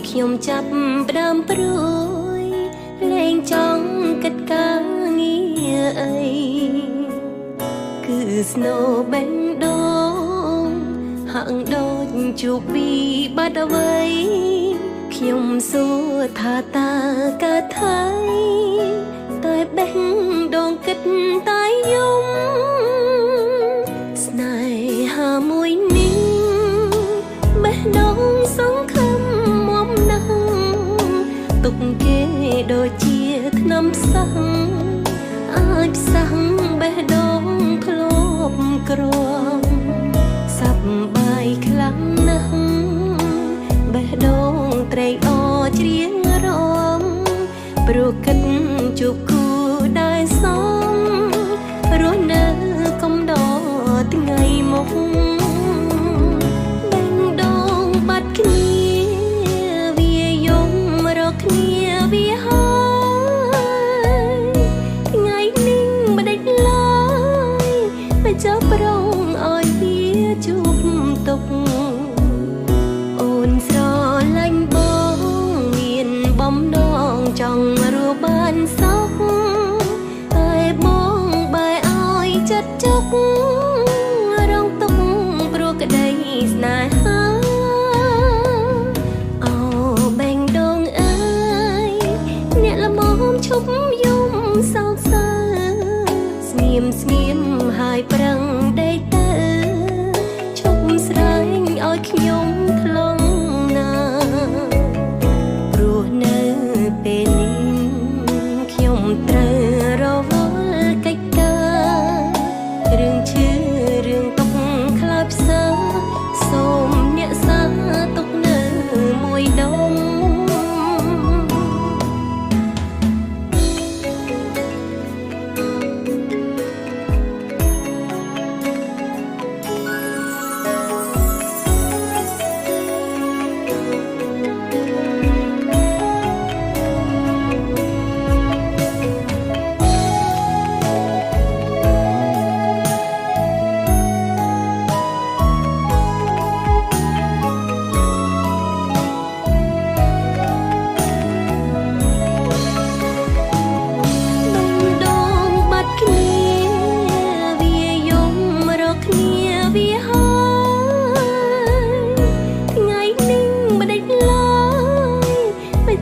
ខ្ញុំចាប់ផ្ដើមព្រួយលែងចង់កិត្តការងារអីគឺស្នូបេះដូងហាក់ដូចជួបវិបត្តិអ្វីខ្ញុំសួរថាតើកើតថៃតែបេះដូងគិតតែយំស្នេហាមួយនេះបេះដូងសង្ឃឹមទុកគេដូចជាថ្នាំផ្សះអាចផ្សះបេះដូងធ្លាប់ក្រំសប្បាយខ្លាំងណាស់បេះដូងត្រេកអរច្រៀងរំព្រោះគិតជួបគូដែលសមរស់នៅកំដរថ្ងៃមកបេះដូងបាត់គ្នាគ្នាវាហើយថ្ងៃនេះមិនដេចឡើយតែចាប់ប្រងឲ្យវាជួបទុកអូនស្រឡាញ់បងមានបំណងចង់រស់បានសុខតែបងបែរឲ្យចិត្តចុករងទុកព្រោះក្តីស្នេហាឈប់យំសោកសៅស្ងៀមស្ងៀមហើយប្រឹងដេកទៅឈប់ស្រែងឲ្យខ្ញុំថ្លង់ណាព្រោះនៅពេលនេះខ្ញុំត្រូវរវល់កិច្ចការរឿងឈឺរឿងទុកខ្លោចផ្សើសូមអ្នកសាទុកនៅមួយដុំ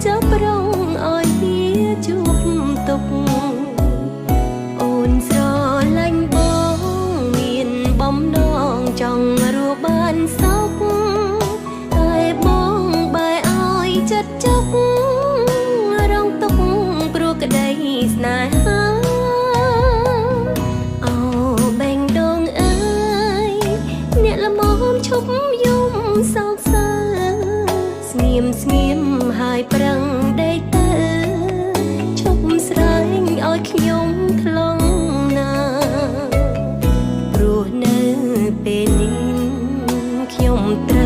ចាប់ប្រងឲ្យវាជួបទុកអូនស្រឡាញ់បងមានបំណងចង់រស់បានសុខតែបងបែរឲ្យចិត្តចុករងទុកព្រោះក្តីស្នេហាអូបេះដូងអើយអ្នកល្មមឈប់យំសោកសៅស្ងៀមស្ងៀមហើយប្រឹងដេកទៅឈប់ស្រែងឲ្យខ្ញុំថ្លង់ណាព្រោះនៅពេលនេះខ្ញុំត្រូវ